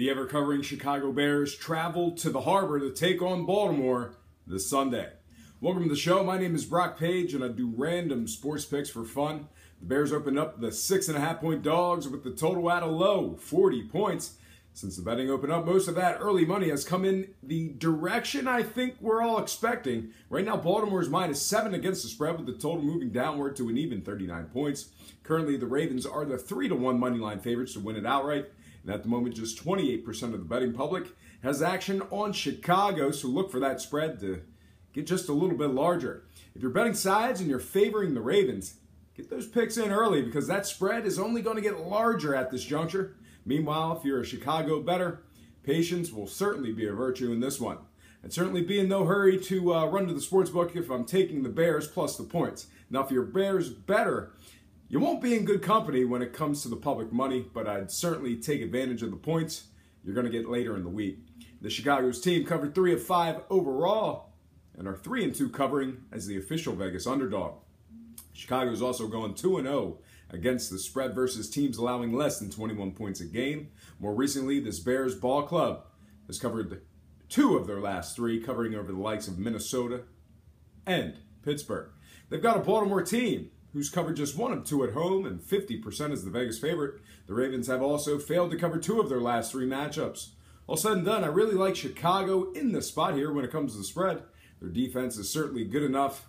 The ever-covering Chicago Bears travel to the harbor to take on Baltimore this Sunday. Welcome to the show. My name is Brock Page, and I do random sports picks for fun. The Bears opened up the 6.5-point dogs with the total at a low 40 points. Since the betting opened up, most of that early money has come in the direction I think we're all expecting. Right now, Baltimore is -7 against the spread, with the total moving downward to an even 39 points. Currently, the Ravens are the 3-1 moneyline favorites to win it outright. And at the moment, just 28% of the betting public has action on Chicago, so look for that spread to get just a little bit larger. If you're betting sides and you're favoring the Ravens, get those picks in early because that spread is only going to get larger at this juncture. Meanwhile, if you're a Chicago bettor, patience will certainly be a virtue in this one. I'd certainly be in no hurry to run to the sportsbook if I'm taking the Bears plus the points. Now, if you're a Bears bettor, you won't be in good company when it comes to the public money, but I'd certainly take advantage of the points you're going to get later in the week. The Chicago's team covered 3 of 5 overall and are 3-2 covering as the official Vegas underdog. Chicago's also going 2-0 against the spread versus teams allowing less than 21 points a game. More recently, this Bears ball club has covered 2 of their last 3, covering over the likes of Minnesota and Pittsburgh. They've got a Baltimore team who's covered just 1 of 2 at home and 50% is the Vegas favorite. The Ravens have also failed to cover 2 of their last 3 matchups. All said and done, I really like Chicago in the spot here when it comes to the spread. Their defense is certainly good enough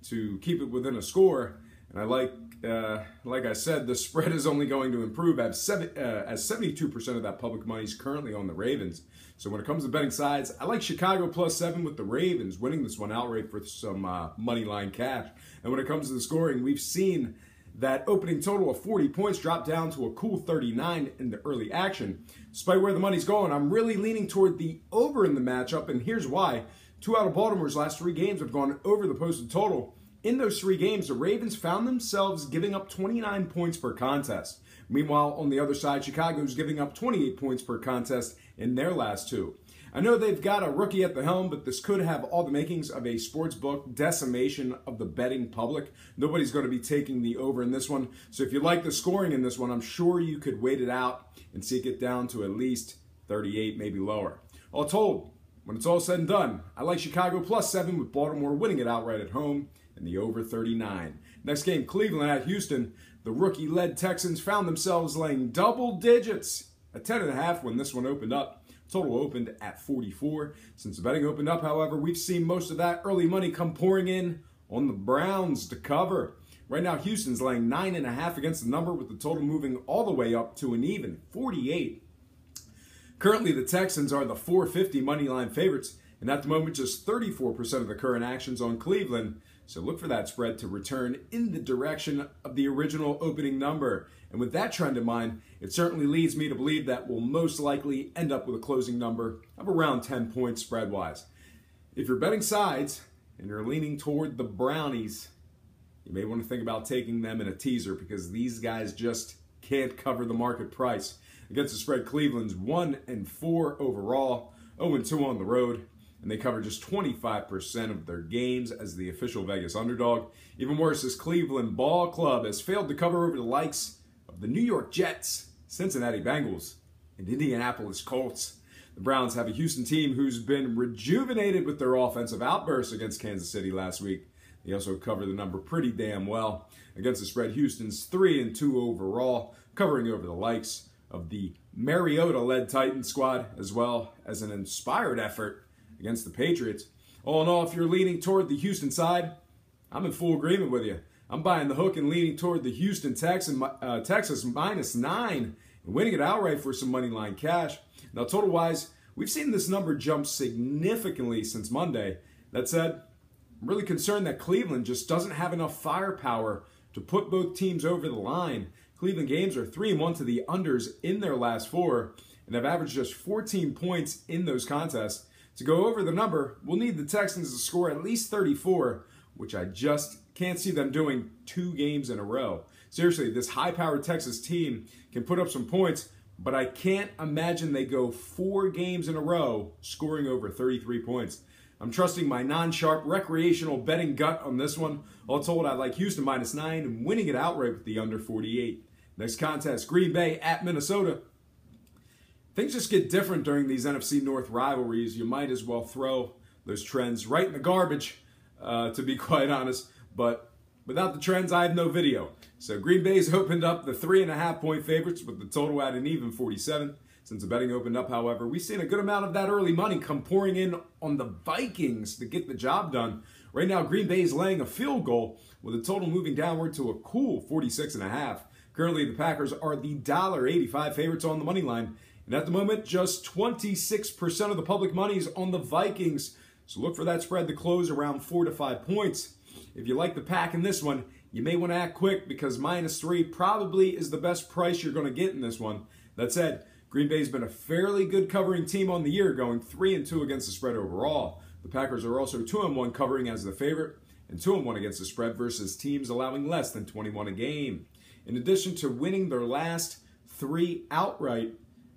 to keep it within a score. And I like I said, the spread is only going to improve as 72% of that public money is currently on the Ravens. So when it comes to betting sides, I like Chicago +7 with the Ravens winning this one outright for some money line cash. And when it comes to the scoring, we've seen that opening total of 40 points drop down to a cool 39 in the early action. Despite where the money's going, I'm really leaning toward the over in the matchup, and here's why. 2 out of Baltimore's last 3 games have gone over the posted total. In those 3 games, the Ravens found themselves giving up 29 points per contest. Meanwhile, on the other side, Chicago's giving up 28 points per contest in their last 2. I know they've got a rookie at the helm, but this could have all the makings of a sportsbook decimation of the betting public. Nobody's going to be taking the over in this one. So if you like the scoring in this one, I'm sure you could wait it out and see it get down to at least 38, maybe lower. All told, when it's all said and done, I like Chicago +7 with Baltimore winning it outright at home and the over 39. Next game, Cleveland at Houston. The rookie-led Texans found themselves laying double digits at 10.5 when this one opened up. Total opened at 44. Since the betting opened up, however, we've seen most of that early money come pouring in on the Browns to cover. Right now, Houston's laying 9.5 against the number, with the total moving all the way up to an even 48. Currently, the Texans are the 450 moneyline favorites, and at the moment, just 34% of the current actions on Cleveland. So look for that spread to return in the direction of the original opening number. And with that trend in mind, it certainly leads me to believe that we'll most likely end up with a closing number of around 10 points spread-wise. If you're betting sides and you're leaning toward the Brownies, you may want to think about taking them in a teaser because these guys just can't cover the market price. Against the spread, Cleveland's 1-4 overall, 0-2 on the road, and they cover just 25% of their games as the official Vegas underdog. Even worse, this Cleveland ball club has failed to cover over the likes of the New York Jets, Cincinnati Bengals, and Indianapolis Colts. The Browns have a Houston team who's been rejuvenated with their offensive outbursts against Kansas City last week. They also cover the number pretty damn well. Against the spread, Houston's 3-2 overall, covering over the likes of the Mariota-led Titans squad, as well as an inspired effort against the Patriots. All in all, if you're leaning toward the Houston side, I'm in full agreement with you. I'm buying the hook and leaning toward the Houston Texas -9 and winning it outright for some money line cash. Now, total-wise, we've seen this number jump significantly since Monday. That said, I'm really concerned that Cleveland just doesn't have enough firepower to put both teams over the line. Cleveland games are 3-1 to the unders in their last 4 and have averaged just 14 points in those contests. To go over the number, we'll need the Texans to score at least 34, which I just can't see them doing 2 games in a row. Seriously, this high-powered Texas team can put up some points, but I can't imagine they go 4 games in a row scoring over 33 points. I'm trusting my non-sharp recreational betting gut on this one. All told, I like Houston -9 and winning it outright with the under 48. Next contest, Green Bay at Minnesota. Things just get different during these NFC North rivalries. You might as well throw those trends right in the garbage, to be quite honest. But without the trends, I have no video. So Green Bay's opened up the 3.5-point favorites with the total at an even 47. Since the betting opened up, however, we've seen a good amount of that early money come pouring in on the Vikings to get the job done. Right now, Green Bay is laying a field goal with a total moving downward to a cool 46.5. Currently, the Packers are the $1.85 favorites on the money line. And at the moment, just 26% of the public money is on the Vikings. So look for that spread to close around 4 to 5 points. If you like the Pack in this one, you may want to act quick because -3 probably is the best price you're going to get in this one. That said, Green Bay's been a fairly good covering team on the year, going 3-2 against the spread overall. The Packers are also 2-1 covering as the favorite and 2-1 against the spread versus teams allowing less than 21 a game. In addition to winning their last 3 outright,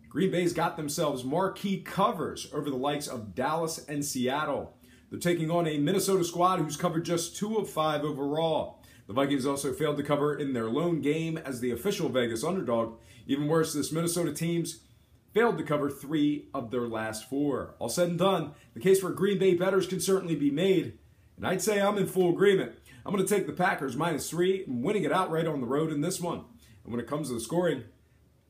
Green Bay's got themselves marquee covers over the likes of Dallas and Seattle. They're taking on a Minnesota squad who's covered just 2 of 5 overall. The Vikings also failed to cover in their lone game as the official Vegas underdog. Even worse, this Minnesota team's failed to cover 3 of their last 4. All said and done, the case for Green Bay bettors can certainly be made, and I'd say I'm in full agreement. I'm going to take the Packers -3 and winning it outright on the road in this one. And when it comes to the scoring,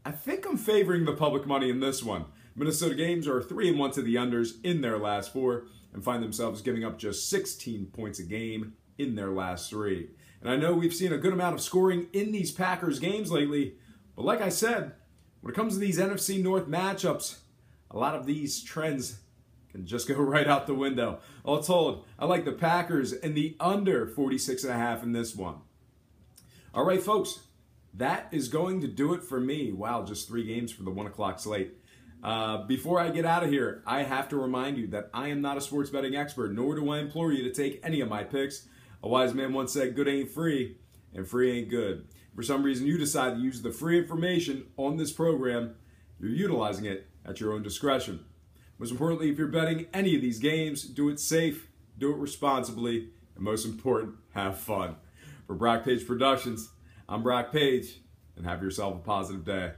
I think I'm favoring the public money in this one. Minnesota games are 3-1 to the unders in their last 4 and find themselves giving up just 16 points a game in their last 3. And I know we've seen a good amount of scoring in these Packers games lately, but like I said, when it comes to these NFC North matchups, a lot of these trends can just go right out the window. All told, I like the Packers and the under 46.5 in this one. All right, folks, that is going to do it for me. Wow, just 3 games for the 1 o'clock slate. Before I get out of here, I have to remind you that I am not a sports betting expert, nor do I implore you to take any of my picks. A wise man once said, good ain't free, and free ain't good. For some reason, you decide to use the free information on this program, you're utilizing it at your own discretion. Most importantly, if you're betting any of these games, do it safe, do it responsibly, and most important, have fun. For Brock Page Productions, I'm Brock Page, and have yourself a positive day.